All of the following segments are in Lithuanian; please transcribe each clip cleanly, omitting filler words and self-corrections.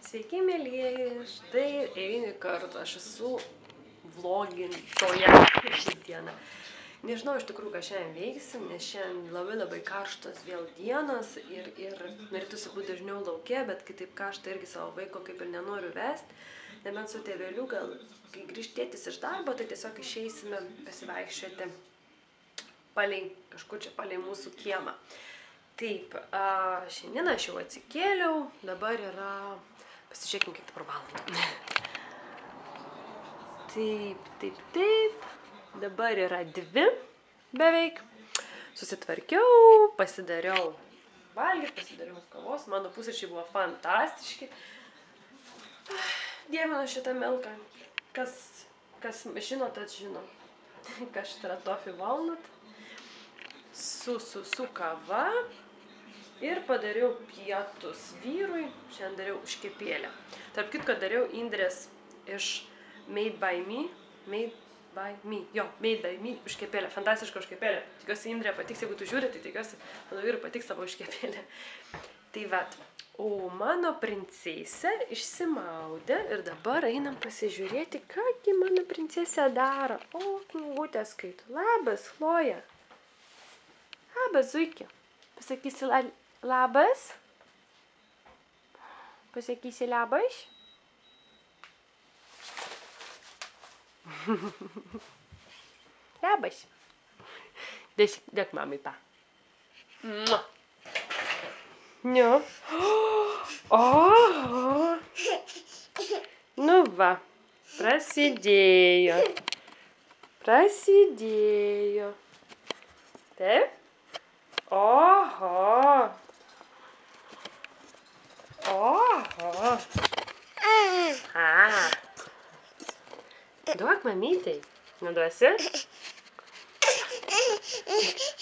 Sveiki, mėlyjeji, štai eilinį kartą aš esu vlogintoje šiandieną. Nežinau iš tikrųjų, ką šiandien veiksim, nes šiandien labai karštos vėl dienos ir norėtųsi būti dažniau lauke, bet kai taip karšta irgi savo vaiko kaip ir nenoriu vesti. Nebent su tėveliu, gal kai grįžt tėtis iš darbo, tai tiesiog išeisime pasivaikščioti kažkur čia palei mūsų kiemą. Taip, šiandien aš jau atsikėliau, dabar yra, pasižiūrėkim, kiek dabar valandų. Taip, dabar yra 2 beveik. Susitvarkiau, pasidariau valgyti, pasidariau kavos, mano pusryčiai buvo fantastiški. Dievinu šitą milką, kas žino, tas žino, kas šitą yra toffee walnut su kava. Ir padariau pietus vyrui, šiandien dariau užkepėlę. Tarp kitko dariau Indrės iš Made by Me užkepėlę, fantastiška užkepėlė. Tikiuosi Indrė patiks, jeigu tu žiūri, tai tikiuosi mano vyrui patiks savo užkepėlę. Tai vat, o mano princesė išsimaudė ir dabar einam pasižiūrėti, kągi mano princesė daro. O, knygutę skaito. Labas, Chloja. Labas, Zuikė. Pasakysi labas? Pasakysi labas? Labas. Dėk mamai tą. Nu. Oho. Nu va. Prasidėjo. Taip? Oho. Duok mamytei. Neduosi?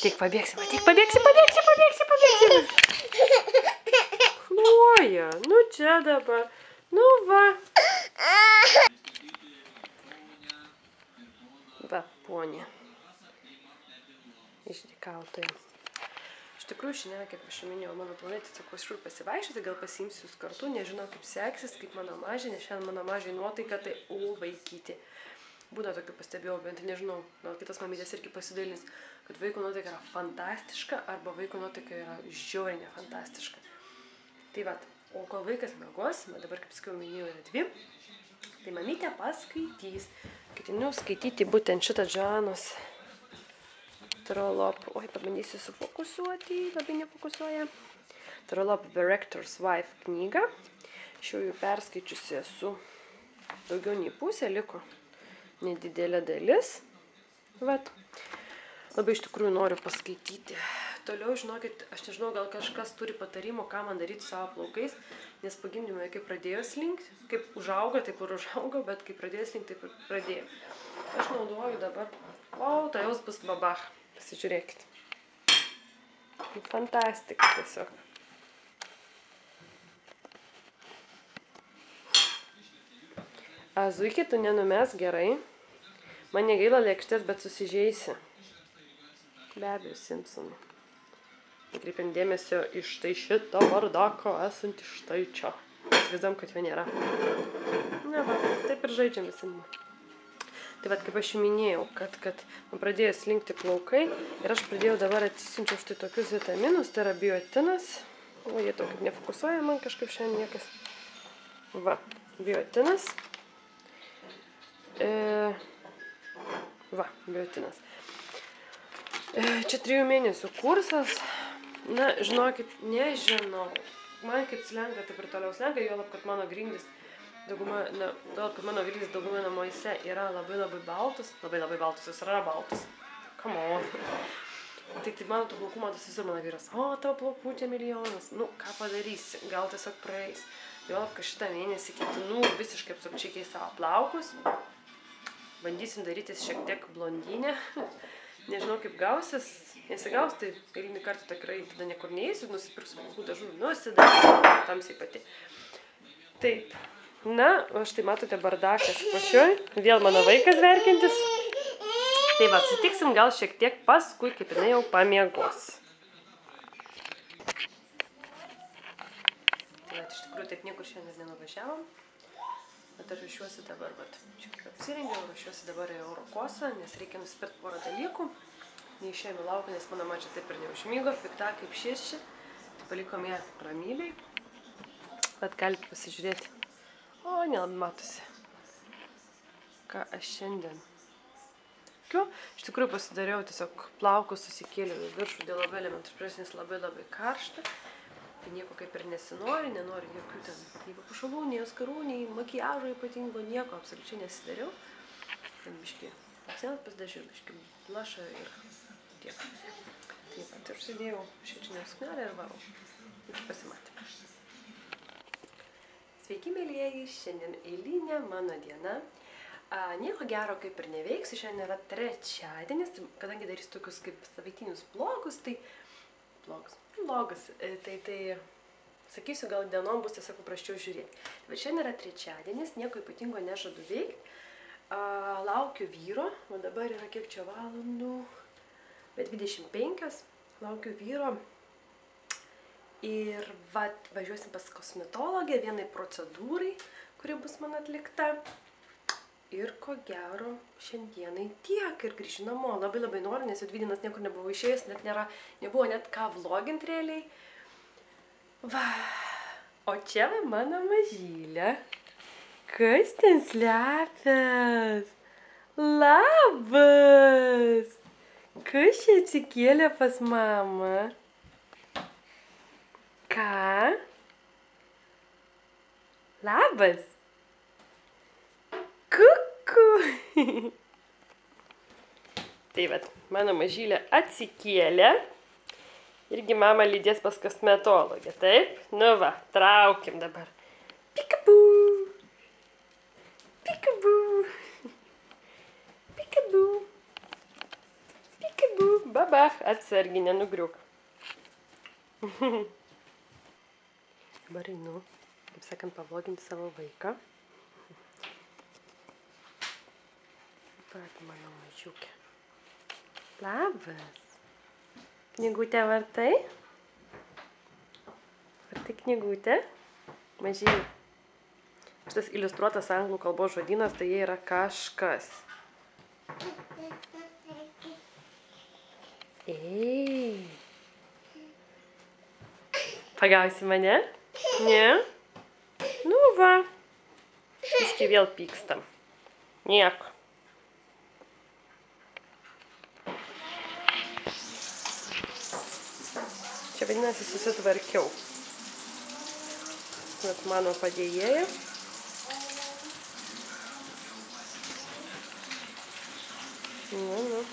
Tik pabėgsi. Chloja, nu čia dabar. Nu va. Va, ponė. Išdykautoja. Iš tikrųjų, šiandien, kaip aš minėjau, mano planai tiesiog kažkur pasivaikščioti, gal pasiimsiu jūs kartu, nežinau kaip seksis, kaip mano mažė, nes šiandien mano mažai nuotaika, tai vaikyti. Būna tokių pastebėjau, bent nežinau, gal kitas mamytės irgi pasidalins, kad vaiko nuotaika yra fantastiška, arba vaiko nuotaika yra žiauriai nefantastiška. Tai vat, o kol vaikas miegos, dabar kaip sakiau, minėjau yra 2, tai mamytė paskaitys. Ketinu skaityti būtent šitą Džoanos Trollope, pabandysiu sufokusuoti, labai nefokusuoja. Trollope The Rector's Wife knygą. Šiau jau perskaičiusi esu daugiau nei pusę, liko nedidelė dalis. Vat. Labai iš tikrųjų noriu paskaityti. Toliau, žinokit, aš nežinau, gal kažkas turi patarimų, ką man daryti savo plaukais, nes pagimdymai kaip pradėjo slinkti, kaip užaugo, taip ir užaugo, bet kaip pradėjo slinkti, taip ir pradėjo. Aš naudoju dabar, tai jos bus babach. Pasižiūrėkit. Fantastika tiesiog. Zuikė, tu nenumes gerai. Man negaila lėkštės, bet susižeisi. Be abejo, Simpsonų. Nekreipiam dėmesio iš štai šitą bardako esantį štai čia. Mes vizam, kad jo nėra. Na va, taip ir žaidžiam visi. Tai vat, kaip aš minėjau, kad man pradėjo slinkti plaukai ir aš pradėjau dabar atsisinčiau štai tokius vitaminus, tai yra biotinas. O, jie to kaip nefokusuoja man kažkaip šiandien niekas. Va, biotinas. Biotinas. Čia 3 mėnesių kursas. Na, žinokit, nežinau. Man kaip slenga, taip ir toliau slenga, juolab, kad mano grindys dauguma namuose yra labai baltus. Labai baltus, jis yra baltus. Come on. Tai mano tų plaukų matos visur mano vyras. O, tavo plaukų čia milijonas. Nu, ką padarysi? Gal tiesiog praeis. Juolab, kad šitą mėnesį ketinu visiškai absoliučiai keisti savo plaukus. Bandysim darytis šiek tiek blondinę. Nežinau, kaip gausis. Nesigaus, tai eilinį kartą tikrai tada niekur neįsiu, nusipirksiu plaukų dažų, nusidarysiu, tamsiai pati. Taip. Na, o štai matote bardakas pačioj. Vėl mano vaikas verkiantis. Tai va, sutiksim gal šiek tiek paskui, kaip jinai jau pamiegos. Tai iš tikrųjų tikrųjų taip niekur šiandien nenuvažiavom. Bet aš ruošiuosi dabar, šiek tiek apsirengiau, ruošiuosi dabar į oro kosą, nes reikia nusipirkti porą dalykų. Neišėjom į lauką, nes mano mačia taip ir neužmygo, pikta kaip širšė. Tai palikom ją ramyliai. Bet galite pasižiūrėti. O, nelabai matosi. Ką aš šiandien. Iš tikrųjų pasidariau tiesiog plaukus, susikėliau į viršų dėl labai elementarus priežasties, nes labai karšta. Tai nieko kaip ir nesinori, nenori jokių ten nei papuošalų, nei oskarų, nei makiažo ypatingo, nieko absoliučiai nesidariau. Ten biškį vakcinas pasidažiau, biškį blushą ir tiek. Taip pat ir užsidėjau šečinę suknelę ir varau. Iki pasimatymą. Sveiki, mėlieji, šiandien eilinė mano diena. Nieko gero kaip ir neveiksiu, šiandien yra trečiadienis, kadangi darysiu tokius kaip savaitinius vlogus, tai sakysiu, gal dienom bus tiesiog paprasčiau žiūrėti. Bet šiandien yra trečiadienis, nieko ypatingo nežadu veikti. Laukiu vyro, o dabar yra kiek čia valandų, bet 25, laukiu vyro. Ir važiuosim pas kosmetologę vienai procedūrai, kuri bus man atlikta. Ir ko gero šiandienai tiek ir grįšiu namo. Labai noriu, nes jau 2 dienas niekur nebuvau išėjęs, nebuvo net ką vlogint realiai. Va. O čia va mano mažylė. Kas ten slepias? Labas! Kas čia atsikėlė pas mamą? Ką? Labas! Kuku. Tai vat, mano mažylė atsikėlė. Irgi mama lydės pas kosmetologę, taip? Nu va, traukim dabar. Pikabū. Pikabū. Pikabū. Pikabū. Babach, atsargiai, nenugriuk. Dabar einu, kaip sakant, pavloginti savo vaiką. Pat mano mažiukė. Labas. Knygutę vartai? Vartai knygutę? Mažylė. Šitas iliustruotas anglų kalbos žodynas, tai jie yra kažkas. Ei. Pagausi mane? Ne? Nu va. Iški vėl pykstam. Nieko. Čia vadinasi susitvarkiau. Vat mano padėjėja. Nu.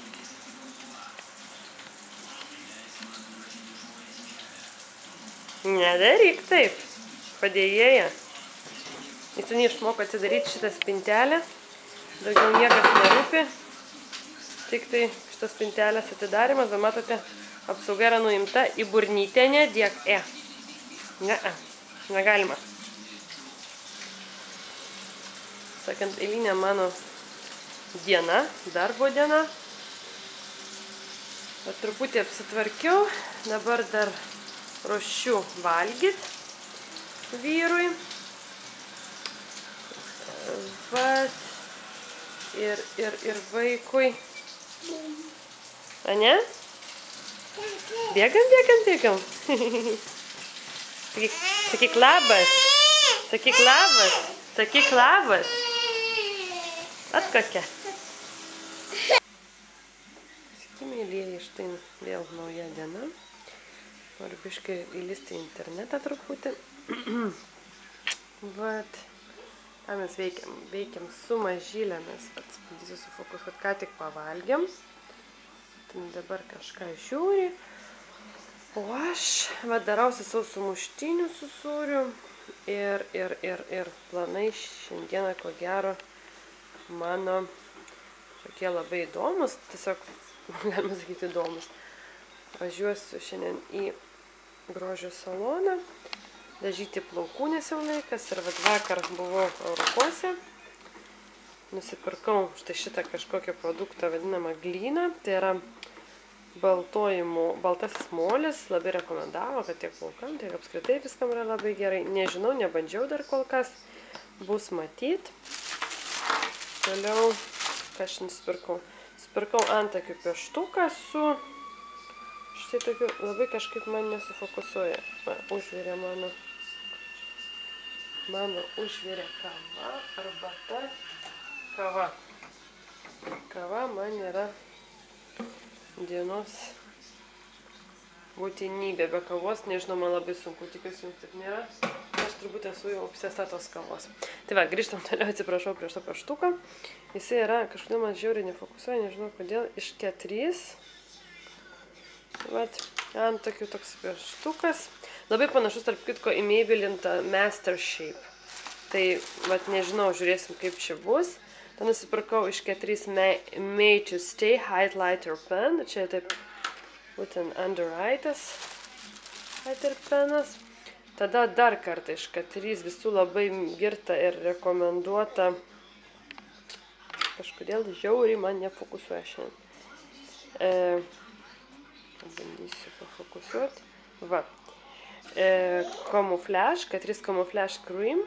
Nedaryk taip, padėjėja. Jis ten išmoko atsidaryti šitą spintelę. Daugiau niekas nerūpi. Tik tai šitas spintelės atidarimas, bet matote, apsauga yra nuimta, į burnytę nedėk. Negalima. Sakant, eilinė mano diena, darbo diena. Bet truputį apsitvarkiau, dabar dar ruošiu valgyt vyrui. Vat. Ir vaikui. Ane? Bėgam. Sakyk labas. Sakyk labas. Atkokia. Sveiki, mėlieji, štai vėl nauja diena. Noriu biškai įlisti į internetą truputį. Vat. Ką mes veikiam su mažylėmis. Atspėdysiu su fokus, kad ką tik pavalgiam. Tai dabar kažką žiūri. O aš darausi savo sumuštinių su sūriu. Ir planai šiandieną, ko gero, mano tokie labai įdomus. Tiesiog, galima sakyti, įdomus. Važiuosiu šiandien į grožio saloną. Dažyti plaukų, nes jau laikas. Ir vakar buvau Eurokose. Nusipirkau štai šitą kažkokį produktą vadinamą glyną. Tai yra baltasis molis labai rekomendavo, kad tiek plaukam, tiek apskritai viskam yra labai gerai. Nežinau, nebandžiau dar kol kas, bus matyt. Toliau, ką aš nusipirkau. Spirkau antakių pieštuką su, štai tokiu, labai kažkaip man nesufokusuoja. Va, užvirė mano užvirė kava, arbata, kava. Kava man yra dienos būtinybė. Be kavos, nežinau, man labai sunku, tikiuosi jums taip nėra. Aš turbūt esu jau obsesa tos kavos. Tai va, grįžtam toliau, atsiprašau prieš to pieštuką. Jisai yra, kažkodėl man žiauriai nefokusuoja, nežinau kodėl, iš K3. Vat, antakių toks pieštukas. Labai panašus, tarp kitko, į Maybelline Master Shape. Tai, vat, nežinau, žiūrėsim, kaip čia bus. Ten nusipirkau iš K3 Made to Stay Highlighter Pen. Čia taip, būtent Under Eyes highlighter penas. Tada dar kartą iš K3 visų labai girta ir rekomenduota. Kažkodėl žiauriai man nefokusuoja šiandien. Bandysiu pafokusuoti. Va. Camouflage, K3 Camouflage Cream.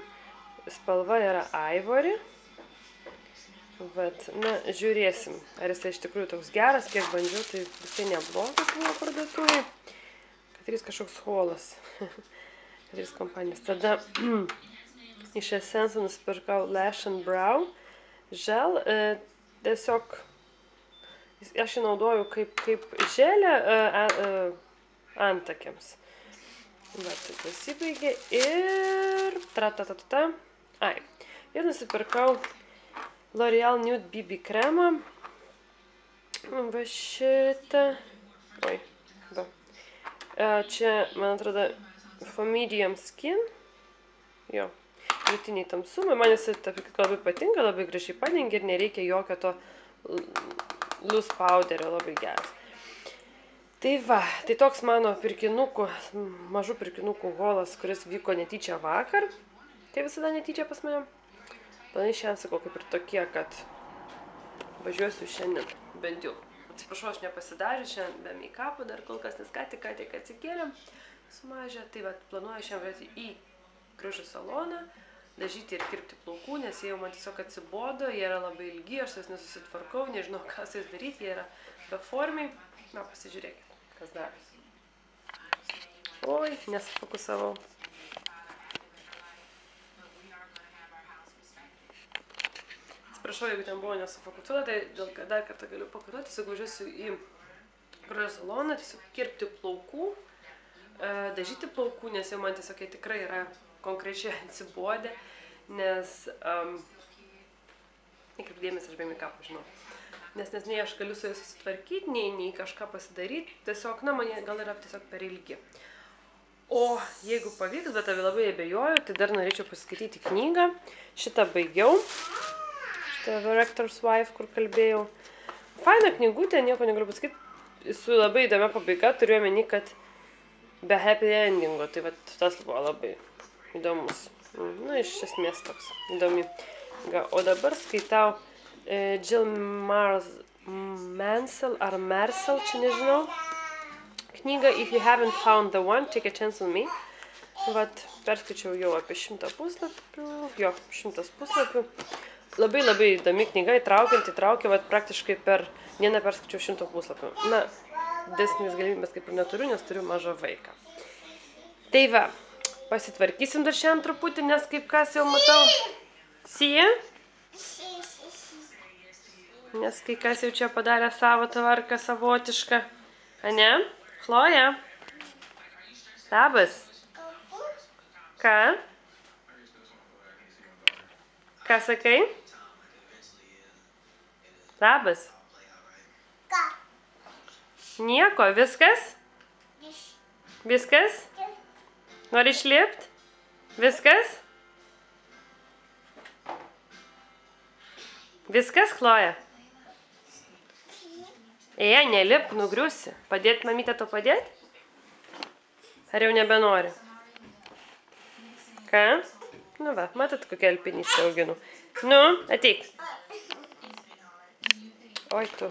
Spalva yra Ivory. Vat, na, žiūrėsim, ar jisai iš tikrųjų toks geras, kiek bandžiau, tai visai neblogas buvo parduotuvėje. K3 kažkoks holas. K3 kompanijos. Tada iš Essence nusipirkau Lash and Brow Gel. Tiesiog aš jį naudoju kaip želę antakiams. Va, tai pasibaigė ir ir nusipirkau L'Oreal Nude BB kremą. Va šitą. Oi, va. Čia, man atrodo, for medium skin. Jo, vidutiniai tamsumai. Man jis labai patinka, labai gražiai padengia ir nereikia jokio to loose powderio, labai geras. Tai va, tai toks mano pirkinukų, mažų pirkinukų holas, kuris vyko netyčia vakar. Tai visada netyčia pas mane. Planai šiandien sakau kaip ir tokie, kad važiuosiu šiandien bent jau. Atsiprašau, aš nepasidažiu šiandien be make-up'o dar kol kas, nes ką tik atsikėlėm sumažę. Tai va, planuoju šiandien važiuoti į grožio saloną, dažyti ir kirpti plaukų, nes jie jau man tiesiog atsibodo, jie yra labai ilgi, aš jas nesusitvarkau, nežinau, ką su jais daryti, jie yra beformiai. Na, pasižiūrėkit, kas darosi. Oi, nesufokusavau. Atsiprašau, jeigu ten buvo nesufokusuota, tai dar kartą galiu pakartoti, tiesiog važiuosiu į grožio saloną, tiesiog kirpti plaukų, dažyti plaukų, nes jau man tiesiog jie tikrai yra konkrečiai atsibodę, nes nekreipk dėmesį, aš be make-up'o žinau. Nes nei aš galiu su jais susitvarkyti, nei kažką pasidaryti, tiesiog, na, man jie gal yra tiesiog per ilgi. O jeigu pavyks, bet labai abejoju, tai dar norėčiau pasiskaityti knygą. Šitą baigiau. Šitą The Rector's Wife, kur kalbėjau. Faina knygutė, nieko negaliu pasakyti. Su labai įdomia pabaiga, turiu omeny, kad be happy endingo. Tai vat, tas buvo labai įdomus. Na, iš esmės toks įdomi. O dabar skaitau Jill Mansell ar Marcel, čia nežinau. Knygą If You Haven't Found the One, Take a Chance on Me. Vat, perskaičiau jau apie 100 puslapių. Jo, 100 puslapių. Labai įdomi knyga, įtraukia, vat praktiškai per dieną perskaičiau 100 puslapių. Na, didesnės galimybės kaip ir neturiu, nes turiu mažą vaiką. Tai va, pasitvarkysim dar šiandien truputį, nes kaip kas jau matau. Sija? Nes kai kas jau čia padarė savo tvarką savotišką. Ane? Chloja? Labas? Ką? Ką sakai? Labas? Ką? Nieko, viskas? Viskas? Nori išlipt? Viskas? Viskas, Chloja? Nelip, nugriusi. Padėt, mamytė, to padėt? Ar jau nebenori? Ką? Nu va, matot, kokia alpinistė auginu. Nu, ateik. Oi tu.